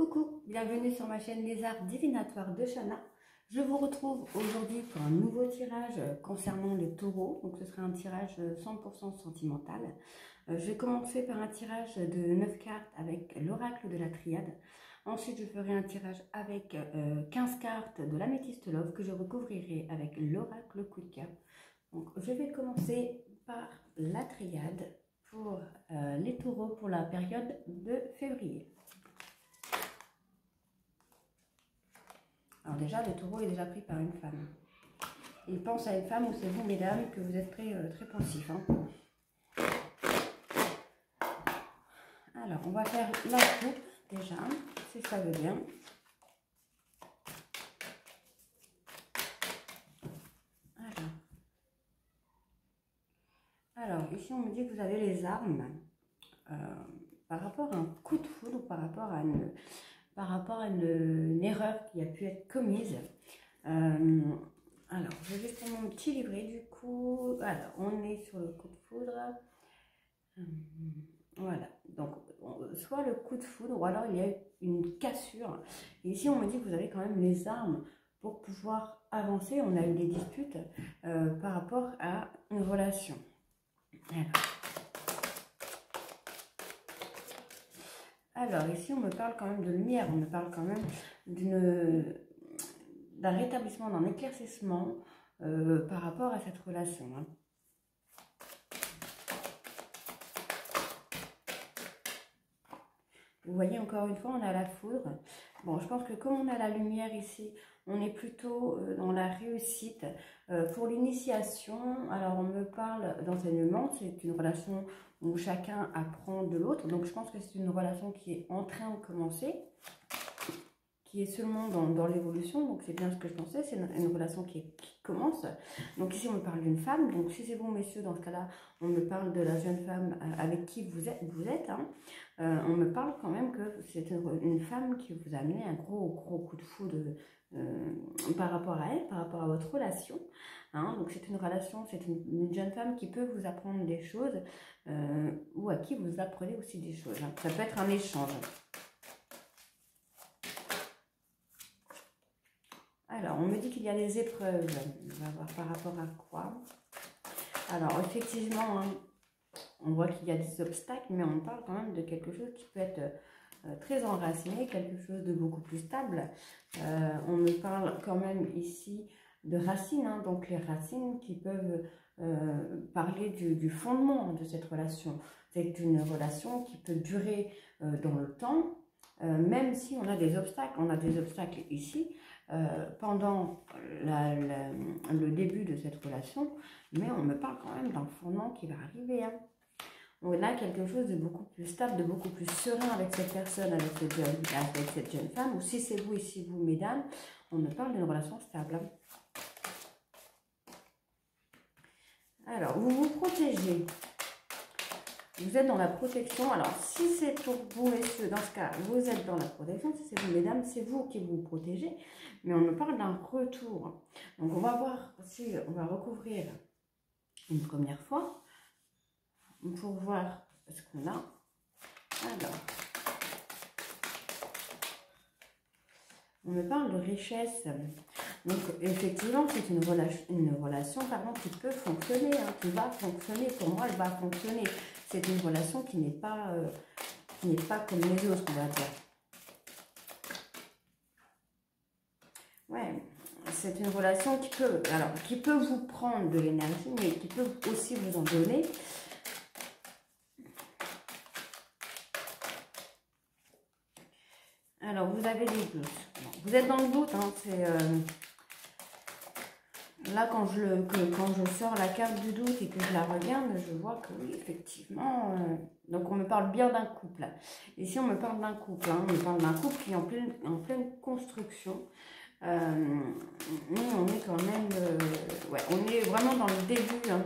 Coucou, bienvenue sur ma chaîne Les Arts Divinatoires de Shana. Je vous retrouve aujourd'hui pour un nouveau tirage concernant les taureaux. Donc ce sera un tirage 100% sentimental. Je vais commencer par un tirage de 9 cartes avec l'oracle de la triade. Ensuite je ferai un tirage avec 15 cartes de l'améthyste love que je recouvrirai avec l'oracle coup de cœur. Donc je vais commencer par la triade pour les taureaux pour la période de février. Alors déjà, le taureau est déjà pris par une femme. Il pense à une femme ou c'est vous, mesdames, que vous êtes très pensifs. Hein. Alors, on va faire la coupe déjà, si ça veut bien. Alors, ici, on me dit que vous avez les armes par rapport à un coup de foudre ou par rapport à une erreur qui a pu être commise. Alors, je vais prendre mon petit livret du coup. Alors, on est sur le coup de foudre. Voilà, donc soit le coup de foudre ou alors il y a une cassure. Et ici, on me dit que vous avez quand même les armes pour pouvoir avancer. On a eu des disputes par rapport à une relation. Alors, ici, on me parle quand même de lumière, on me parle quand même d'un rétablissement, d'un éclaircissement par rapport à cette relation. Hein. Vous voyez, encore une fois, on a la foudre. Bon, je pense que comme on a la lumière ici, on est plutôt dans la réussite. Pour l'initiation, alors on me parle d'enseignement, c'est une relation où chacun apprend de l'autre. Donc je pense que c'est une relation qui est en train de commencer, qui est seulement dans l'évolution. Donc c'est bien ce que je pensais, c'est une relation qui commence. Donc ici on me parle d'une femme. Donc si c'est bon messieurs, dans ce cas-là, on me parle de la jeune femme avec qui vous êtes hein. On me parle quand même que c'est une femme qui vous a amené un gros coup de foudre par rapport à elle, par rapport à votre relation. Hein. Donc c'est une relation, c'est une jeune femme qui peut vous apprendre des choses ou à qui vous apprenez aussi des choses. Hein. Ça peut être un échange. Alors, on me dit qu'il y a des épreuves. On va voir par rapport à quoi. Alors, effectivement, hein, on voit qu'il y a des obstacles, mais on parle quand même de quelque chose qui peut être très enraciné, quelque chose de beaucoup plus stable. On me parle quand même ici de racines, hein, donc les racines qui peuvent parler du fondement de cette relation. C'est une relation qui peut durer dans le temps, même si on a des obstacles. On a des obstacles ici pendant le début de cette relation, mais on me parle quand même d'un fondement qui va arriver. Hein. On a quelque chose de beaucoup plus stable, de beaucoup plus serein avec cette personne, avec cette jeune femme, ou si c'est vous ici, vous mesdames, on me parle d'une relation stable. Alors, vous vous protégez. Vous êtes dans la protection. Alors, si c'est pour vous, messieurs, dans ce cas, vous êtes dans la protection. Si c'est vous, mesdames, c'est vous qui vous protégez. Mais on me parle d'un retour. Donc, on va voir si on va recouvrir une première fois pour voir ce qu'on a. Alors, on me parle de richesse. Donc, effectivement, c'est une relation qui peut fonctionner, hein, qui va fonctionner. Pour moi, elle va fonctionner. C'est une relation qui n'est pas comme les autres, on va dire. Ouais, c'est une relation qui peut vous prendre de l'énergie, mais qui peut aussi vous en donner. Alors, vous avez des doutes. Vous êtes dans le doute, hein, c'est... Là, quand je sors la carte du doute et que je la regarde, je vois que oui, effectivement... donc, on me parle bien d'un couple. Ici, on me parle d'un couple. Hein, on me parle d'un couple qui est en pleine construction. Mais on est quand même... ouais, on est vraiment dans le début. Hein.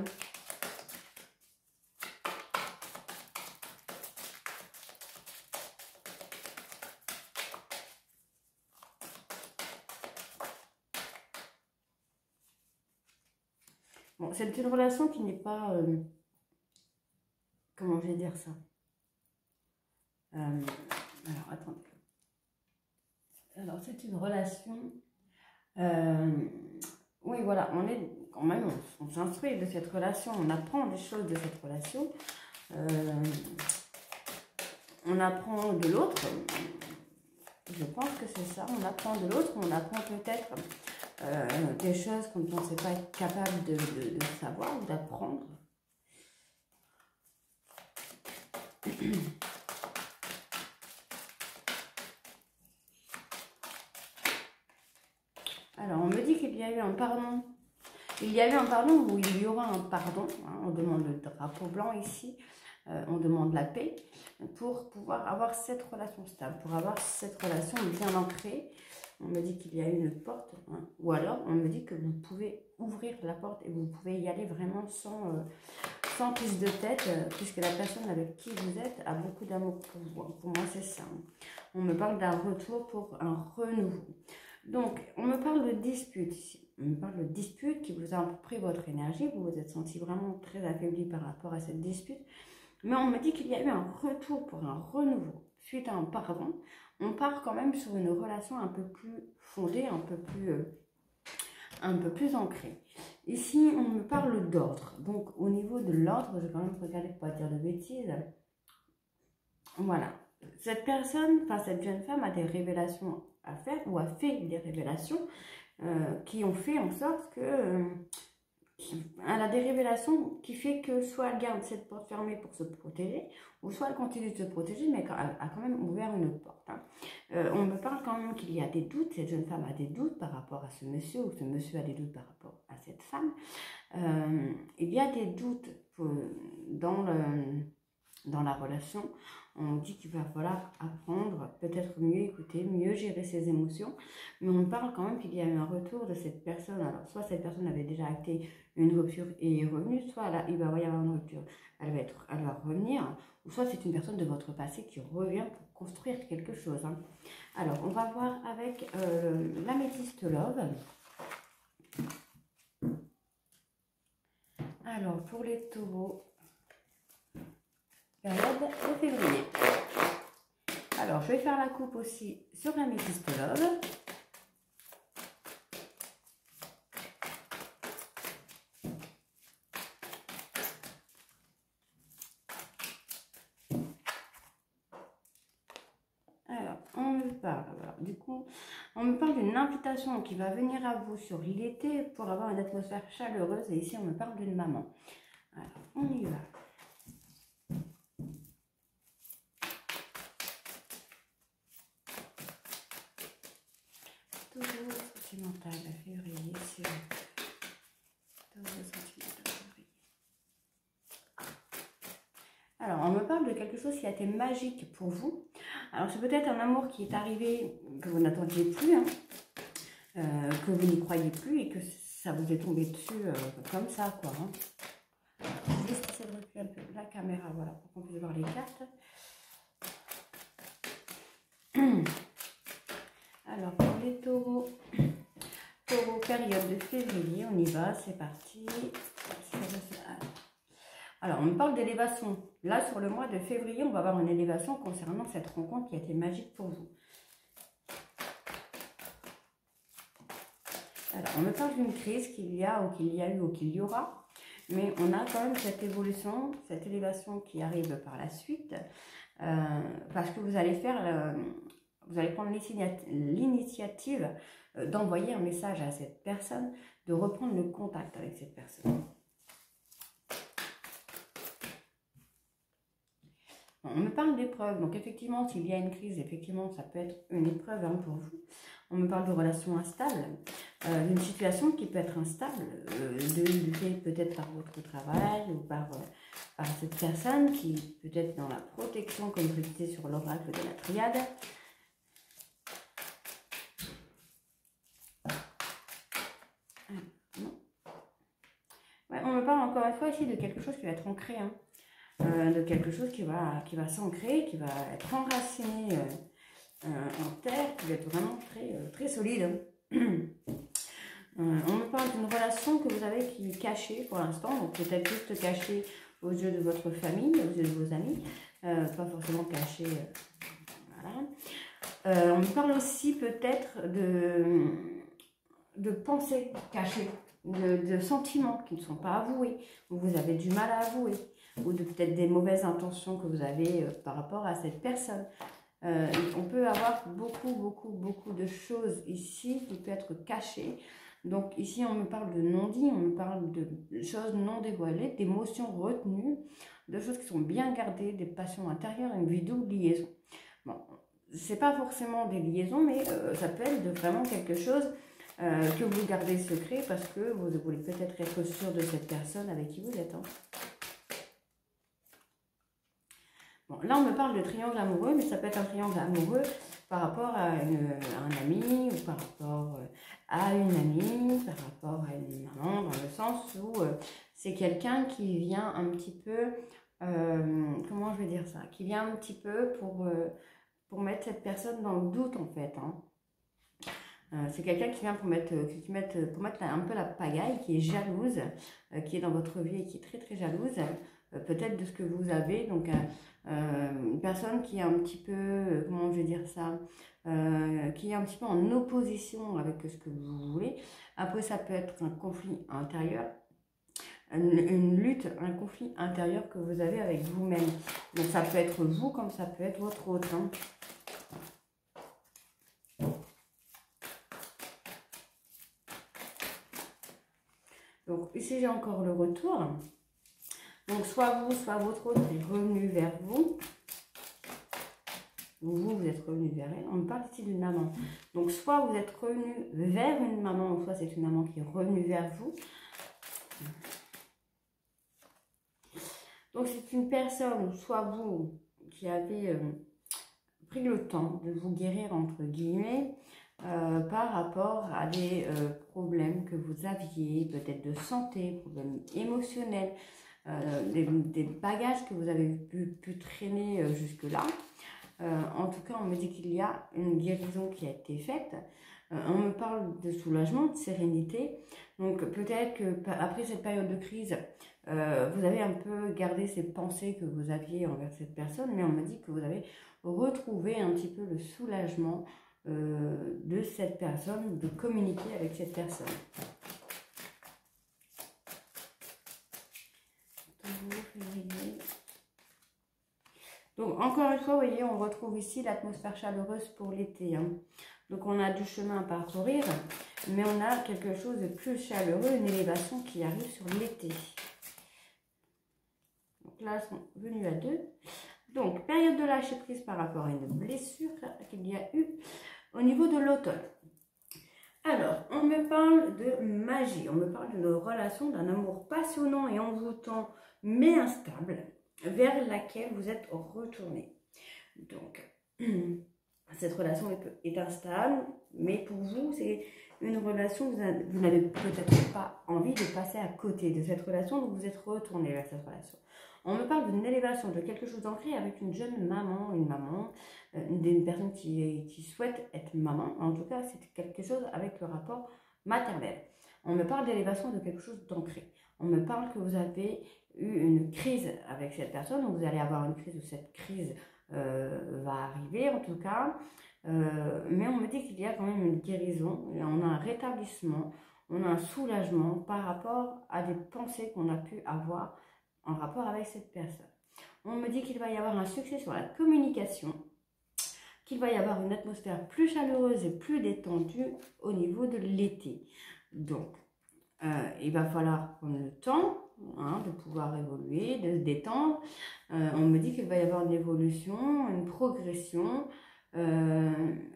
Bon, c'est une relation qui n'est pas... comment je vais dire ça alors, attendez. Alors, c'est une relation... oui, voilà, on est quand même, on s'instruit de cette relation, on apprend des choses de cette relation. On apprend de l'autre. Je pense que c'est ça, on apprend de l'autre, on apprend peut-être des choses qu'on ne pensait pas être capable de savoir ou d'apprendre. Alors, on me dit qu'il y a eu un pardon. Il y a eu un pardon ou il y aura un pardon. Hein, on demande le drapeau blanc ici. On demande la paix pour pouvoir avoir cette relation stable, pour avoir cette relation bien ancrée. On me dit qu'il y a une porte, hein, ou alors on me dit que vous pouvez ouvrir la porte et vous pouvez y aller vraiment sans prise de tête, puisque la personne avec qui vous êtes a beaucoup d'amour pour vous. Pour moi, c'est ça. On me parle d'un retour pour un renouveau. Donc, on me parle de dispute ici. On me parle de dispute qui vous a pris votre énergie. Vous vous êtes senti vraiment très affaibli par rapport à cette dispute. Mais on me dit qu'il y a eu un retour pour un renouveau suite à un pardon. On part quand même sur une relation un peu plus fondée, un peu plus ancrée. Ici, on me parle d'ordre. Donc, au niveau de l'ordre, je vais quand même regarder pour ne pas dire de bêtises. Voilà. Cette personne, enfin cette jeune femme a des révélations à faire ou a fait des révélations qui ont fait en sorte que... elle a des révélations qui fait que soit elle garde cette porte fermée pour se protéger, ou soit elle continue de se protéger, mais elle a quand même ouvert une autre porte. Hein. On me parle quand même qu'il y a des doutes, cette jeune femme a des doutes par rapport à ce monsieur, ou ce monsieur a des doutes par rapport à cette femme. Il y a des doutes dans la relation. On dit qu'il va falloir apprendre, peut-être mieux écouter, mieux gérer ses émotions. Mais on parle quand même qu'il y a eu un retour de cette personne. Alors, soit cette personne avait déjà acté une rupture et est revenue, soit là, il va y avoir une rupture, elle va revenir, ou soit c'est une personne de votre passé qui revient pour construire quelque chose. Hein. Alors, on va voir avec l'améthyste love. Alors, pour les taureaux, période de février. Alors, je vais faire la coupe aussi sur l'améthyste love. Alors, on me parle, du coup, on me parle d'une invitation qui va venir à vous sur l'été pour avoir une atmosphère chaleureuse. Et ici, on me parle d'une maman. Alors, on y va. Taureau sentimental, février, sur Taureau sentimental, février. Alors, on me parle de quelque chose qui a été magique pour vous. Alors, c'est peut-être un amour qui est arrivé que vous n'attendiez plus, hein, que vous n'y croyez plus et que ça vous est tombé dessus comme ça, quoi. Hein. Juste essayer de reculer un peu la caméra, voilà, pour qu'on puisse voir les cartes. Alors, pour les taureaux, période de février, on y va, c'est parti. Alors, on me parle d'élévation. Là, sur le mois de février, on va avoir une élévation concernant cette rencontre qui a été magique pour vous. Alors, on me parle d'une crise qu'il y a ou qu'il y a eu ou qu'il y aura. Mais on a quand même cette évolution, cette élévation qui arrive par la suite. Parce que vous allez faire... vous allez prendre l'initiative d'envoyer un message à cette personne, de reprendre le contact avec cette personne. On me parle d'épreuve, donc effectivement, s'il y a une crise, effectivement, ça peut être une épreuve hein, pour vous. On me parle de relations instables, d'une situation qui peut être instable, peut-être par votre travail ou par cette personne qui peut être dans la protection, comme je le disais sur l'oracle de la triade. Ouais, on me parle encore une fois ici de quelque chose qui va être ancré, hein. De quelque chose qui va s'ancrer, qui va être enraciné en terre, qui va être vraiment très solide. On me parle d'une relation que vous avez qui est cachée pour l'instant, donc peut-être juste cachée aux yeux de votre famille, aux yeux de vos amis, pas forcément cachée, voilà. On me parle aussi peut-être de pensées cachées, de sentiments qui ne sont pas avoués, ou vous avez du mal à avouer, ou de peut-être des mauvaises intentions que vous avez par rapport à cette personne. On peut avoir beaucoup de choses ici qui peuvent être cachées. Donc ici, on me parle de non-dit, on me parle de choses non dévoilées, d'émotions retenues, de choses qui sont bien gardées, des passions intérieures, une vie double liaison. Bon, c'est pas forcément des liaisons, mais ça peut être vraiment quelque chose que vous gardez secret parce que vous voulez peut-être être sûr de cette personne avec qui vous êtes. Hein. Bon, là, on me parle de triangle amoureux, mais ça peut être un triangle amoureux par rapport à un ami, ou par rapport à une amie, par rapport à une maman, dans le sens où c'est quelqu'un qui vient un petit peu, comment je vais dire ça, qui vient un petit peu pour mettre cette personne dans le doute, en fait. Hein. C'est quelqu'un qui vient pour mettre un peu la pagaille, qui est jalouse, qui est dans votre vie et qui est très jalouse, peut-être de ce que vous avez. Donc, une personne qui est un petit peu, comment je vais dire ça, qui est un petit peu en opposition avec ce que vous voulez. Après, ça peut être un conflit intérieur, une lutte, un conflit intérieur que vous avez avec vous-même. Donc, ça peut être vous comme ça peut être votre autre. Hein. Donc ici j'ai encore le retour. Donc soit vous, soit votre autre est revenu vers vous. Vous êtes revenu vers elle. On me parle ici d'une maman. Donc soit vous êtes revenu vers une maman, ou soit c'est une maman qui est revenue vers vous. Donc c'est une personne, soit vous, qui avez pris le temps de vous guérir entre guillemets, par rapport à des problèmes que vous aviez, peut-être de santé, problèmes émotionnels, des bagages que vous avez pu traîner jusque-là. En tout cas, on me dit qu'il y a une guérison qui a été faite. On me parle de soulagement, de sérénité. Donc peut-être qu'après cette période de crise, vous avez un peu gardé ces pensées que vous aviez envers cette personne, mais on me dit que vous avez retrouvé un petit peu le soulagement de cette personne, de communiquer avec cette personne. Donc encore une fois, vous voyez, on retrouve ici l'atmosphère chaleureuse pour l'été. Hein. Donc on a du chemin à parcourir, mais on a quelque chose de plus chaleureux, une élévation qui arrive sur l'été. Donc là, ils sont venus à deux. Donc, période de lâcher prise par rapport à une blessure qu'il y a eu au niveau de l'automne. Alors, on me parle de magie, on me parle d'une relation, d'un amour passionnant et envoûtant, mais instable, vers laquelle vous êtes retourné. Donc, cette relation est instable, mais pour vous, c'est une relation, vous n'avez peut-être pas envie de passer à côté de cette relation, donc vous êtes retourné vers cette relation. On me parle d'une élévation, de quelque chose d'ancré avec une jeune maman, une personne qui souhaite être maman. En tout cas, c'est quelque chose avec le rapport maternel. On me parle d'élévation de quelque chose d'ancré. On me parle que vous avez eu une crise avec cette personne, donc vous allez avoir une crise ou cette crise va arriver en tout cas. Mais on me dit qu'il y a quand même une guérison, on a un rétablissement, on a un soulagement par rapport à des pensées qu'on a pu avoir en rapport avec cette personne. On me dit qu'il va y avoir un succès sur la communication, qu'il va y avoir une atmosphère plus chaleureuse et plus détendue au niveau de l'été. Donc, il va falloir prendre le temps de pouvoir évoluer, de se détendre. On me dit qu'il va y avoir une évolution, une progression,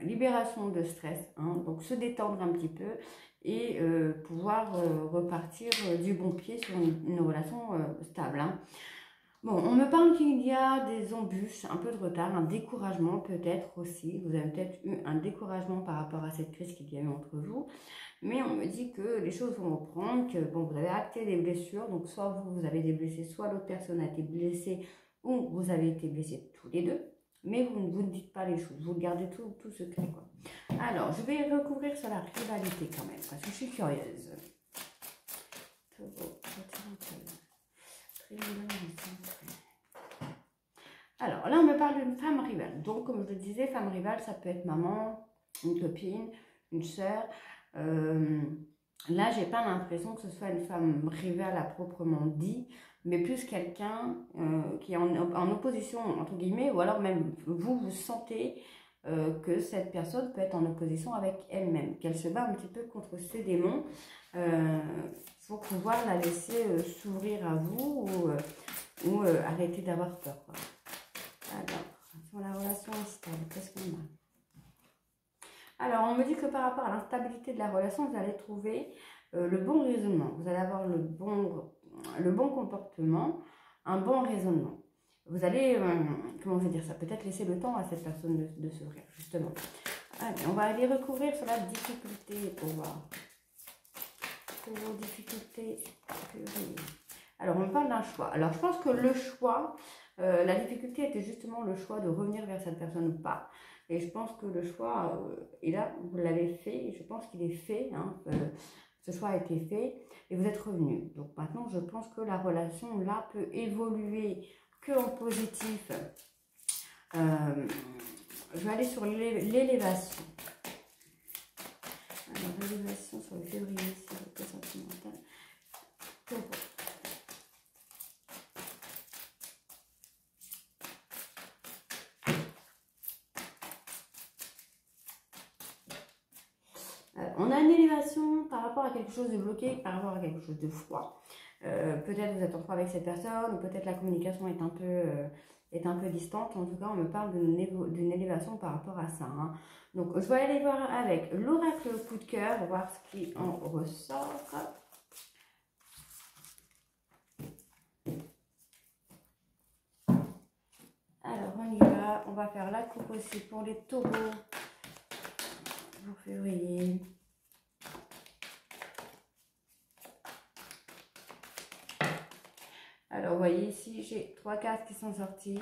libération de stress, donc se détendre un petit peu et pouvoir repartir du bon pied sur une relation stable. Bon, on me parle qu'il y a des embûches, un peu de retard, un découragement peut-être aussi. Vous avez peut-être eu un découragement par rapport à cette crise qu'il y a eu entre vous. Mais on me dit que les choses vont reprendre, que bon, vous avez acté des blessures. Donc soit vous avez été blessé, soit l'autre personne a été blessée ou vous avez été blessés tous les deux. Mais vous ne dites pas les choses, vous gardez tout secret, quoi. Alors, je vais recouvrir sur la rivalité quand même, parce que je suis curieuse. Alors là, on me parle d'une femme rivale. Donc, comme je le disais, femme rivale, ça peut être maman, une copine, une sœur. Là, j'ai pas l'impression que ce soit une femme rivale à proprement dit, mais plus quelqu'un qui est en opposition, entre guillemets, ou alors même vous sentez que cette personne peut être en opposition avec elle-même, qu'elle se bat un petit peu contre ses démons pour pouvoir la laisser s'ouvrir à vous ou arrêter d'avoir peur, quoi. Alors, sur la relation instable, qu'est-ce qu'on a? Alors, on me dit que par rapport à l'instabilité de la relation, vous allez trouver le bon raisonnement. Vous allez avoir le bon comportement, un bon raisonnement. Vous allez, comment je vais dire ça, peut-être laisser le temps à cette personne de s'ouvrir, justement. Allez, on va aller recouvrir sur la difficulté pour voir. Pour vos difficultés. Alors, on parle d'un choix. Alors, je pense que le choix, la difficulté était justement le choix de revenir vers cette personne ou pas. Et je pense que le choix, et là, vous l'avez fait, et je pense qu'il est fait, hein, ce choix a été fait, et vous êtes revenu. Donc maintenant, je pense que la relation, là, peut évoluer que en positif. Je vais aller sur l'élévation. Alors, l'élévation sur le février, c'est le côté sentimental. Taureau. On a une élévation par rapport à quelque chose de bloqué, par rapport à quelque chose de froid. Peut-être vous êtes en froid avec cette personne, ou peut-être la communication est un peu distante. En tout cas, on me parle d'une élévation par rapport à ça, hein. Donc, je vais aller voir avec l'oracle coup de cœur, voir ce qui en ressort. Alors, on y va. On va faire la coupe aussi pour les taureaux pour février. Alors, vous voyez ici, j'ai 3 cartes qui sont sorties.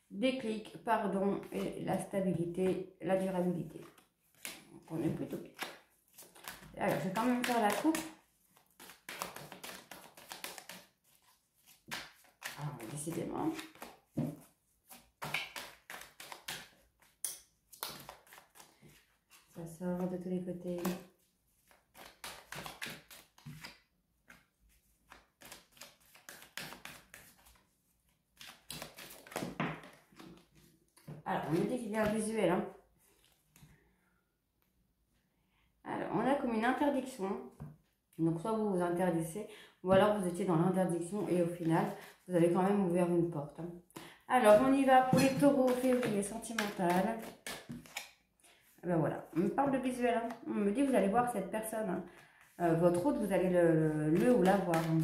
Déclic, pardon, et la stabilité, la durabilité. Donc, on est plutôt bien. Alors, je vais quand même faire la coupe. Alors, décidément. Ça sort de tous les côtés. Alors, on me dit qu'il y a un visuel, hein. Alors, on a comme une interdiction. Donc, soit vous vous interdisez, ou alors vous étiez dans l'interdiction et au final, vous avez quand même ouvert une porte, hein. Alors, on y va pour les taureaux février sentimental. Ben voilà, on me parle de visuel, hein. On me dit que vous allez voir cette personne, hein. Votre hôte, vous allez le ou la voir, hein.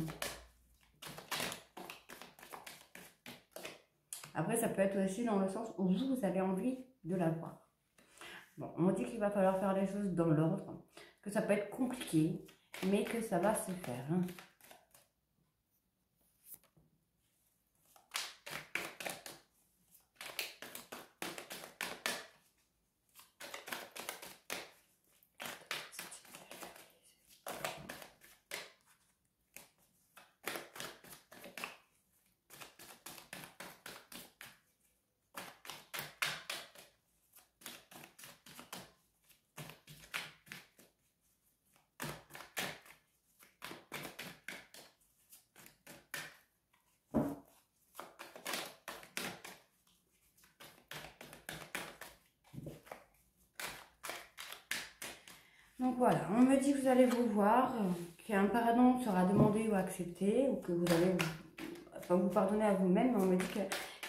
Après, ça peut être aussi dans le sens où vous avez envie de la voir. Bon, on dit qu'il va falloir faire les choses dans l'ordre, que ça peut être compliqué, mais que ça va se faire, hein. Donc voilà, on me dit que vous allez vous voir, qu'un pardon sera demandé ou accepté, ou que vous allez vous pardonner à vous-même, mais on me dit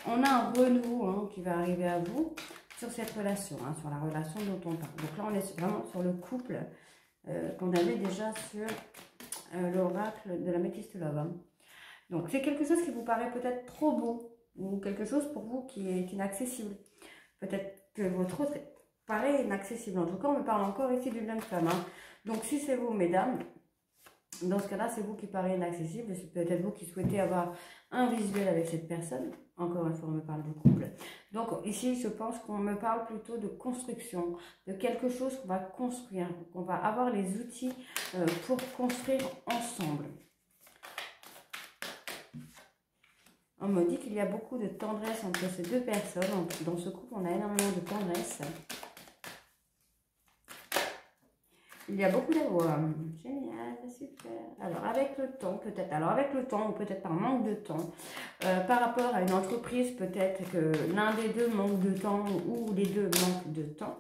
qu'on a un renouveau, hein, qui va arriver à vous sur cette relation, hein, sur la relation dont on parle. Donc là, on est vraiment sur le couple qu'on avait déjà sur l'oracle de la Métiste Love, hein. Donc c'est quelque chose qui vous paraît peut-être trop beau, ou quelque chose pour vous qui est inaccessible. Peut-être que votre autre paraît inaccessible. En tout cas, on me parle encore ici d'une jeune femme, hein. Donc, si c'est vous, mesdames, dans ce cas-là, c'est vous qui paraît inaccessible. C'est peut-être vous qui souhaitez avoir un visuel avec cette personne. Encore une fois, on me parle de couple. Donc, ici, je pense qu'on me parle plutôt de construction, de quelque chose qu'on va construire, qu'on va avoir les outils pour construire ensemble. On me dit qu'il y a beaucoup de tendresse entre ces deux personnes. Dans ce couple, on a énormément de tendresse. Il y a beaucoup d'amour. Génial, super. Alors, avec le temps, peut-être. Alors, avec le temps, ou peut-être par manque de temps, par rapport à une entreprise, peut-être que l'un des deux manque de temps ou les deux manquent de temps.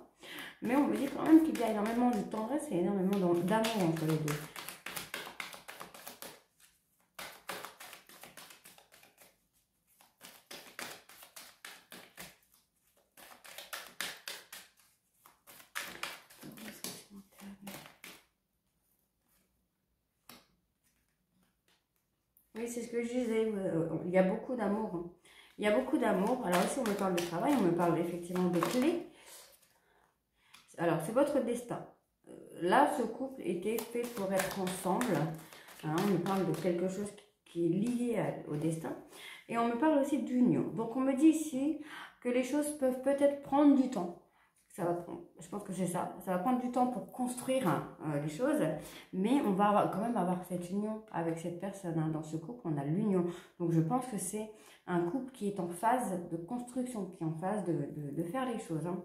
Mais on me dit quand même qu'il y a énormément de tendresse et énormément d'amour entre les deux. Oui, c'est ce que je disais. Il y a beaucoup d'amour. Hein. Il y a beaucoup d'amour. Alors ici, on me parle de travail, on me parle effectivement de clés. Alors, c'est votre destin. Là, ce couple était fait pour être ensemble. Hein, on me parle de quelque chose qui est lié au destin. Et on me parle aussi d'union. Donc, on me dit ici que les choses peuvent peut-être prendre du temps. Ça va prendre, je pense que c'est ça. Ça va prendre du temps pour construire les choses. Mais on va quand même avoir cette union avec cette personne. Hein. Dans ce couple, on a l'union. Donc, je pense que c'est un couple qui est en phase de construction, qui est en phase de faire les choses. Hein.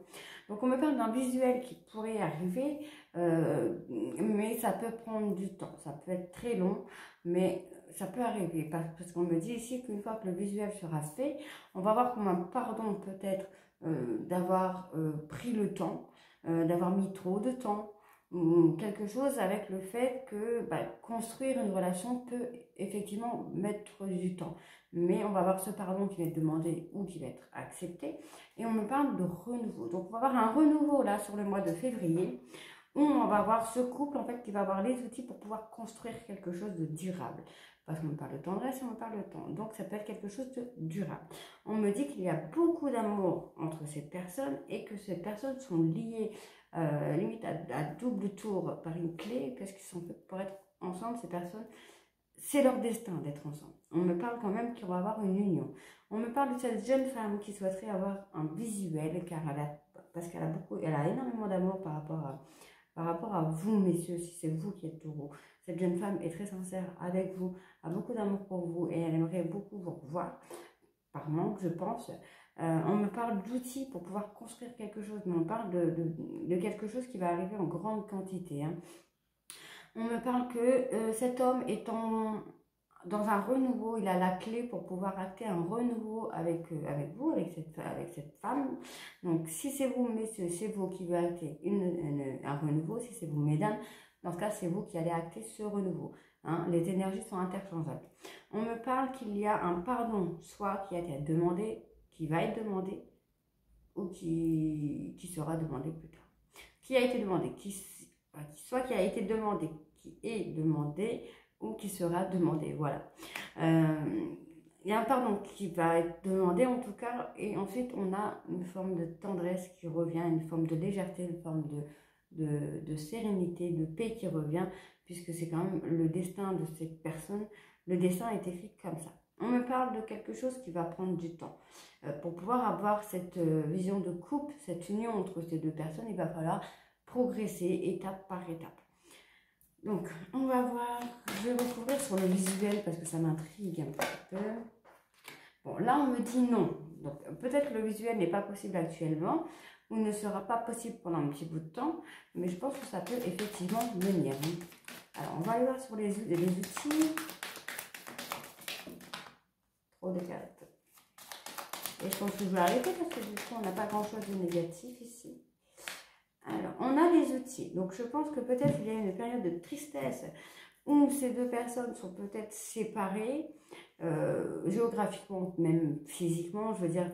Donc, on me parle d'un visuel qui pourrait arriver, mais ça peut prendre du temps. Ça peut être très long, mais ça peut arriver. Parce qu'on me dit ici qu'une fois que le visuel sera fait, on va voir comme un pardon peut-être d'avoir pris le temps, d'avoir mis trop de temps, ou quelque chose avec le fait que construire une relation peut effectivement mettre du temps. Mais on va avoir ce pardon qui va être demandé ou qui va être accepté. Et on me parle de renouveau. Donc, on va avoir un renouveau là sur le mois de février où on va avoir ce couple en fait qui va avoir les outils pour pouvoir construire quelque chose de durable. Parce qu'on me parle de tendresse et on me parle de temps. Donc, ça peut être quelque chose de durable. On me dit qu'il y a beaucoup d'amour entre ces personnes et que ces personnes sont liées limite à double tour par une clé parce qu'ils sont faits pour être ensemble, ces personnes. C'est leur destin d'être ensemble. On me parle quand même qu'on va avoir une union. On me parle de cette jeune femme qui souhaiterait avoir un visuel parce qu'elle a énormément d'amour par rapport à vous, messieurs, si c'est vous qui êtes taureau. Cette jeune femme est très sincère avec vous, a beaucoup d'amour pour vous et elle aimerait beaucoup vous revoir, par manque, je pense. On me parle d'outils pour pouvoir construire quelque chose, mais on parle de quelque chose qui va arriver en grande quantité. Hein. On me parle que cet homme est dans un renouveau, il a la clé pour pouvoir acter un renouveau avec vous, avec cette femme. Donc, si c'est vous, messieurs, c'est vous qui veut acter un renouveau. Si c'est vous, mesdames, dans ce cas, c'est vous qui allez acter ce renouveau. Hein, les énergies sont interchangeables. On me parle qu'il y a un pardon, soit qui a été demandé, qui va être demandé, ou qui sera demandé plus tard. Qui a été demandé, soit qui a été demandé, qui est demandé, ou qui sera demandé, voilà. Il y a un pardon qui va être demandé en tout cas, et ensuite on a une forme de tendresse qui revient, une forme de légèreté, une forme de sérénité, de paix qui revient, puisque c'est quand même le destin de cette personne, le destin est écrit comme ça. On me parle de quelque chose qui va prendre du temps. Pour pouvoir avoir cette vision de couple, cette union entre ces deux personnes, il va falloir progresser étape par étape. Donc, on va voir, je vais recouvrir sur le visuel parce que ça m'intrigue un petit peu. Bon, là, on me dit non. Donc, peut-être que le visuel n'est pas possible actuellement ou ne sera pas possible pendant un petit bout de temps, mais je pense que ça peut effectivement venir. Alors, on va aller voir sur les outils. Trop de cartes. Et je pense que je vais arrêter parce que du coup, on n'a pas grand-chose de négatif ici. Alors, on a des outils. Donc, je pense que peut-être il y a une période de tristesse où ces deux personnes sont peut-être séparées, géographiquement, même physiquement. Je veux dire,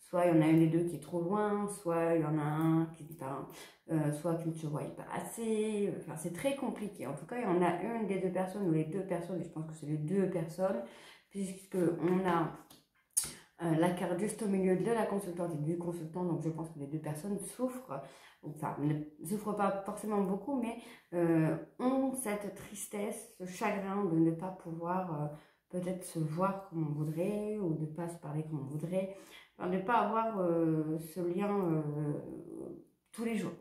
soit il y en a une des deux qui est trop loin, soit il y en a un qui soit qui ne se voit pas assez. Enfin, c'est très compliqué. En tout cas, il y en a une des deux personnes ou les deux personnes, et je pense que c'est les deux personnes, puisqu'on a la carte juste au milieu de la consultante et du consultant, donc je pense que les deux personnes souffrent, enfin ne souffrent pas forcément beaucoup, mais ont cette tristesse, ce chagrin de ne pas pouvoir peut-être se voir comme on voudrait, ou de ne pas se parler comme on voudrait, enfin, de ne pas avoir ce lien tous les jours.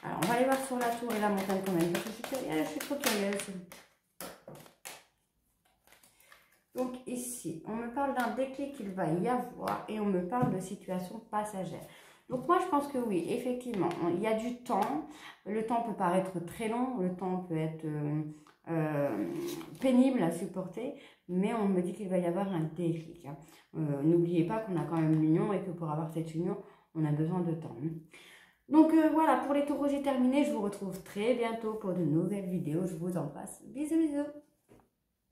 Alors on va aller voir sur la tour et la montagne quand même, parce que je suis trop curieuse. Donc ici, on me parle d'un déclic qu'il va y avoir et on me parle de situation passagère. Donc moi, je pense que oui, effectivement, il y a du temps. Le temps peut paraître très long, le temps peut être pénible à supporter, mais on me dit qu'il va y avoir un déclic. Hein. N'oubliez pas qu'on a quand même l'union et que pour avoir cette union, on a besoin de temps. Donc voilà, pour les taureaux, j'ai terminé. Je vous retrouve très bientôt pour de nouvelles vidéos. Je vous embrasse. Bisous, bisous.